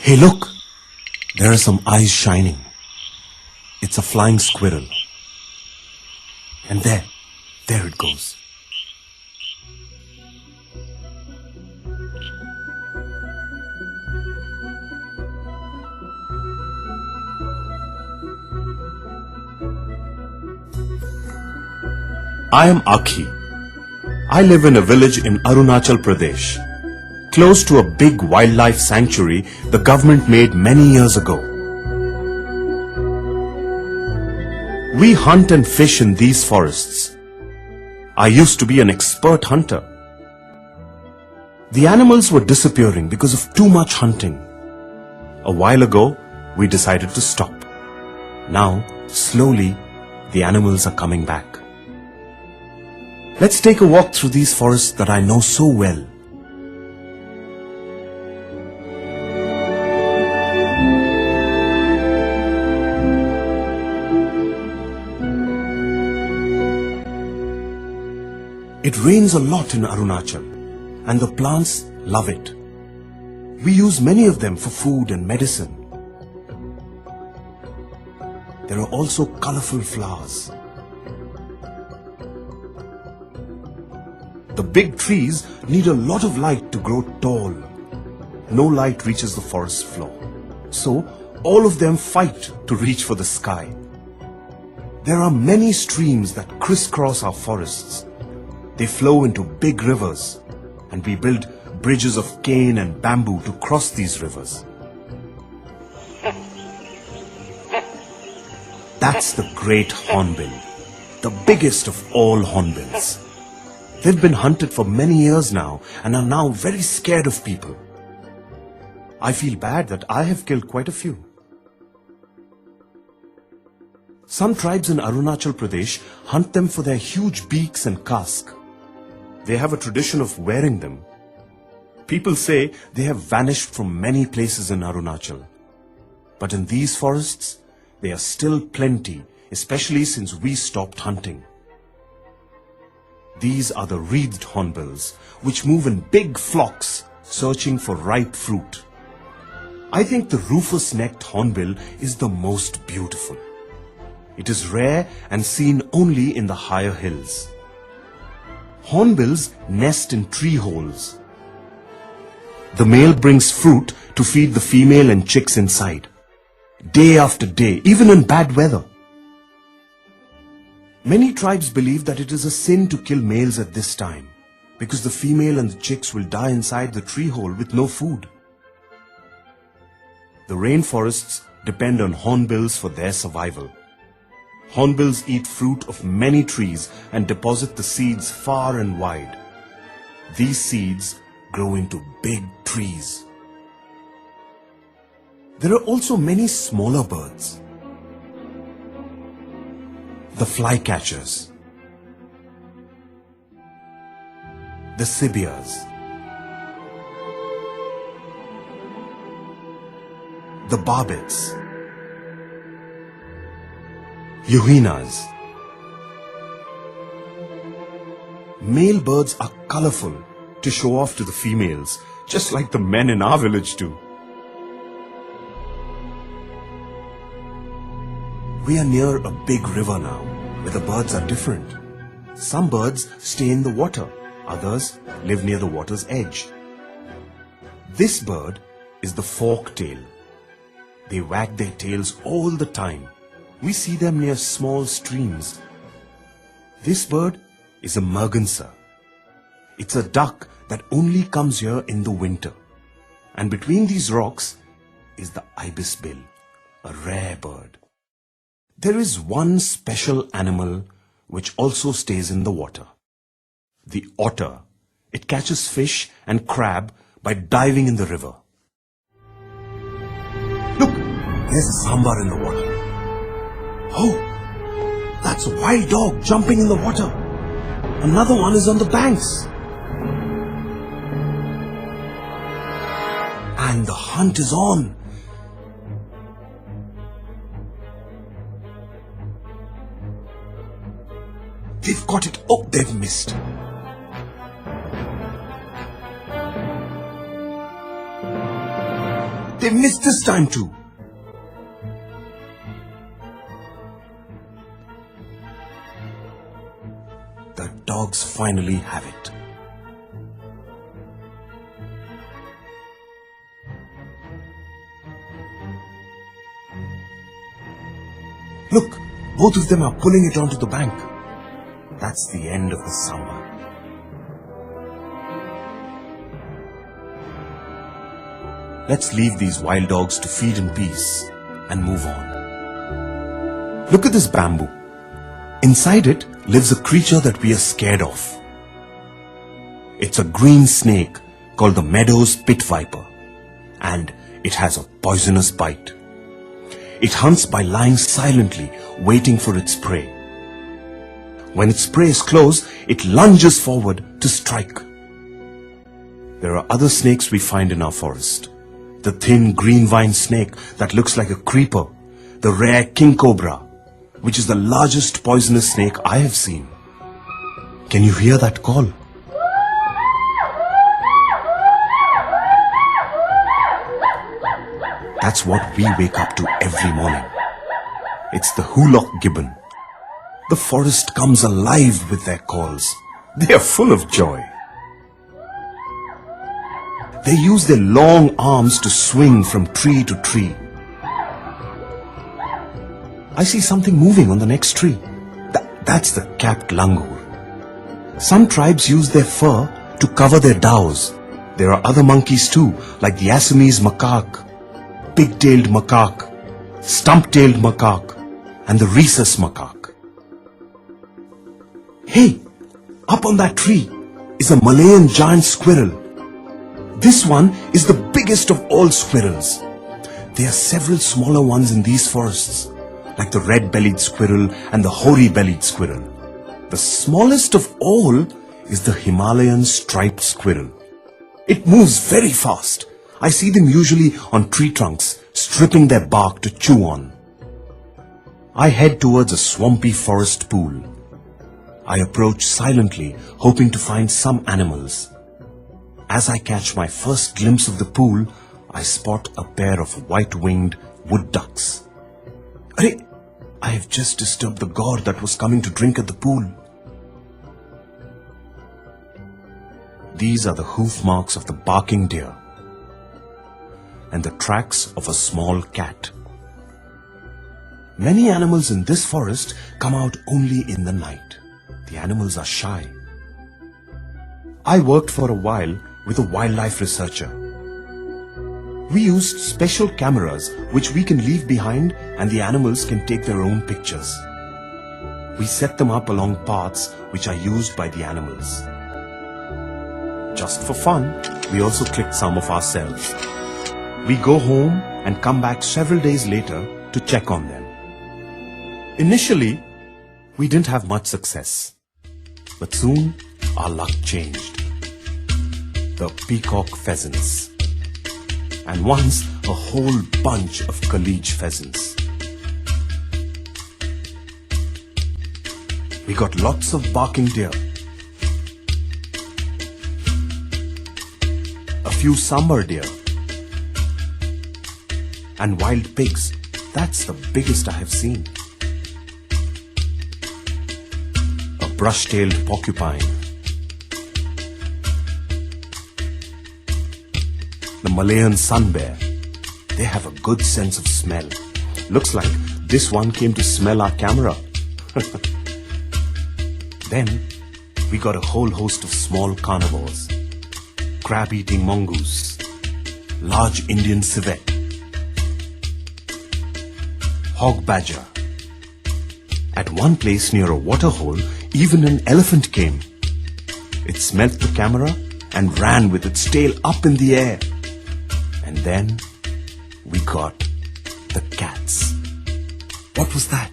Hey, look! There are some eyes shining. It's a flying squirrel. And there it goes. I am Atik. I live in a village in Arunachal Pradesh, close to a big wildlife sanctuary the government made many years ago. We hunt and fish in these forests. I used to be an expert hunter. The animals were disappearing because of too much hunting. A while ago, we decided to stop. Now, slowly, the animals are coming back. Let's take a walk through these forests that I know so well. It rains a lot in Arunachal, and the plants love it. We use many of them for food and medicine. There are also colorful flowers. The big trees need a lot of light to grow tall. No light reaches the forest floor, so all of them fight to reach for the sky. There are many streams that crisscross our forests. They flow into big rivers, and we build bridges of cane and bamboo to cross these rivers. That's the great hornbill, the biggest of all hornbills. They've been hunted for many years now and are now very scared of people. I feel bad that I have killed quite a few. Some tribes in Arunachal Pradesh hunt them for their huge beaks and casque. They have a tradition of wearing them. People say they have vanished from many places in Arunachal. But in these forests, they are still plenty, especially since we stopped hunting. These are the wreathed hornbills, which move in big flocks, searching for ripe fruit. I think the rufous-necked hornbill is the most beautiful. It is rare and seen only in the higher hills. Hornbills nest in tree holes. The male brings fruit to feed the female and chicks inside, day after day, even in bad weather. Many tribes believe that it is a sin to kill males at this time, because the female and the chicks will die inside the tree hole with no food. The rainforests depend on hornbills for their survival. Hornbills eat fruit of many trees and deposit the seeds far and wide. These seeds grow into big trees. There are also many smaller birds. The flycatchers, the cibears, the barbets, euhenas. Male birds are colorful to show off to the females, just like the men in our village do. We are near a big river now, where the birds are different. Some birds stay in the water, others live near the water's edge. This bird is the fork-tail. They wag their tails all the time. We see them near small streams. This bird is a merganser. It's a duck that only comes here in the winter. And between these rocks is the ibisbill, a rare bird. There is one special animal which also stays in the water. The otter. It catches fish and crab by diving in the river. Look, there's a sambar in the water. Oh, that's a wild dog jumping in the water. Another one is on the banks. And the hunt is on. They've got it. Oh, they've missed. They missed this time too. The dogs finally have it. Look, both of them are pulling it onto the bank. That's the end of the samba. Let's leave these wild dogs to feed in peace and move on. Look at this bamboo. Inside it lives a creature that we are scared of. It's a green snake called the meadow's pit viper, and it has a poisonous bite. It hunts by lying silently, waiting for its prey. When its prey is close, it lunges forward to strike. There are other snakes we find in our forest. The thin green vine snake that looks like a creeper, the rare king cobra, which is the largest poisonous snake I have seen. Can you hear that call? That's what we wake up to every morning. It's the hulock gibbon. The forest comes alive with their calls. They are full of joy. They use their long arms to swing from tree to tree. I see something moving on the next tree. That's the capped langur. Some tribes use their fur to cover their dows. There are other monkeys too, like the Assamese macaque, pig-tailed macaque, stump-tailed macaque, and the rhesus macaque. Hey, up on that tree is a Malayan giant squirrel. This one is the biggest of all squirrels. There are several smaller ones in these forests, like the red-bellied squirrel and the hoary-bellied squirrel. The smallest of all is the Himalayan striped squirrel. It moves very fast. I see them usually on tree trunks, stripping their bark to chew on. I head towards a swampy forest pool. I approach silently, hoping to find some animals. As I catch my first glimpse of the pool, I spot a pair of white-winged wood ducks. Arey, I have just disturbed the gaur that was coming to drink at the pool. These are the hoof marks of the barking deer and the tracks of a small cat. Many animals in this forest come out only in the night. The animals are shy. I worked for a while with a wildlife researcher. We used special cameras which we can leave behind and the animals can take their own pictures. We set them up along paths which are used by the animals. Just for fun, we also clicked some of ourselves. We go home and come back several days later to check on them. Initially, we didn't have much success, but soon our luck changed. The peacock pheasants, and once a whole bunch of Kalige pheasants. We got lots of barking deer, a few summer deer, and wild pigs. That's the biggest I have seen. A brush-tailed porcupine, the Malayan sun bear. They have a good sense of smell. Looks like this one came to smell our camera. Then we got a whole host of small carnivores. Crab-eating mongoose, large Indian civet, hog badger. At one place near a waterhole, even an elephant came. It smelt the camera and ran with its tail up in the air. And then we got the cats. What was that?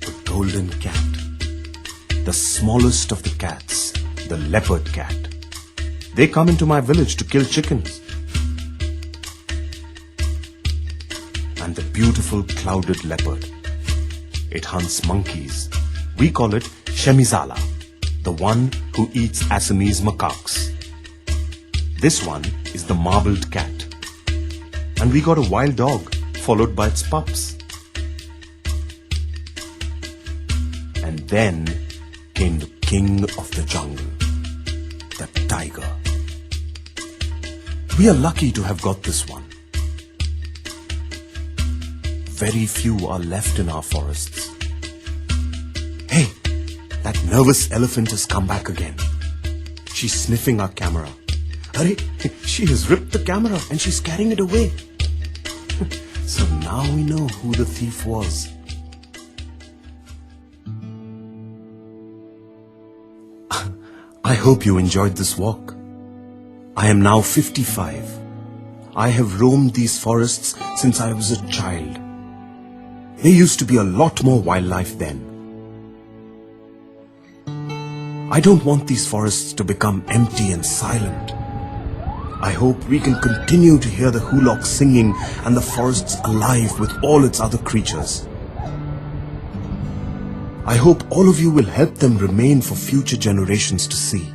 The golden cat. The smallest of the cats, the leopard cat. They come into my village to kill chickens. And the beautiful clouded leopard. It hunts monkeys. We call it Shemizala, the one who eats Assamese macaques. This one is the marbled cat. and we got a wild dog, followed by its pups. And then came the king of the jungle, the tiger. We are lucky to have got this one. Very few are left in our forests. Hey, that nervous elephant has come back again. She's sniffing our camera. Hurry, she has ripped the camera and she's carrying it away. So now we know who the thief was. I hope you enjoyed this walk. I am now 55. I have roamed these forests since I was a child. There used to be a lot more wildlife then. I don't want these forests to become empty and silent. I hope we can continue to hear the hulock singing and the forests alive with all its other creatures. I hope all of you will help them remain for future generations to see.